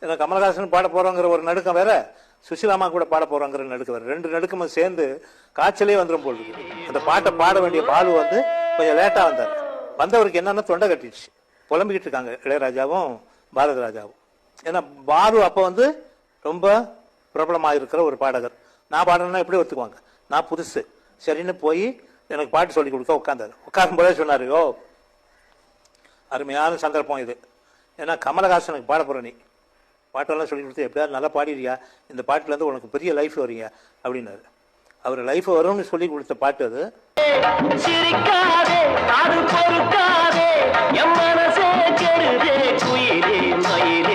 ஏன்னா கமலஹாசன் பாட போறோங்கிற ஒரு நடுக்கம் வேற, சுசிலாமா கூட பாட போறோங்கிற நடுக்கம் வேற. ரெண்டு நடுக்கமும் சேர்ந்து காய்ச்சலே வந்துடும் போல் இருக்கு. அந்த பாட்டை பாட வேண்டிய பாலு வந்து கொஞ்சம் லேட்டா வந்தார். வந்தவருக்கு என்னன்னா தொண்டை கட்டிடுச்சு, புலம்பிக்கிட்டு இருக்காங்க இளையராஜாவும் பாரத ராஜாவும். ஏன்னா பாலு அப்போ வந்து ரொம்ப பிரபலமாக இருக்கிற ஒரு பாடகர். நான் பாடணும்னா எப்படி ஒத்துக்குவாங்க, நான் புதுசு. சரின்னு போய் எனக்கு பாட்டு சொல்லி கொடுக்க உட்காந்தாரு. உட்காரும் போதே சொன்னாரு, ஓ அருமையான சந்தர்ப்பம் இது, ஏன்னா கமலஹாசனுக்கு பாட போற, நீ பாட்டெல்லாம் சொல்லி கொடுத்து எப்படியாவது நல்லா பாடிறியா, இந்த பாட்டுலேருந்து உனக்கு பெரிய லைஃப் வரீங்க அப்படின்னாரு. அவர் லைஃப் வரும்னு சொல்லி கொடுத்த பாட்டு அது. சிரிக்காதே, அது பொறுக்காதே, என் மனசே கெடுதே, குயிலே மயிலே.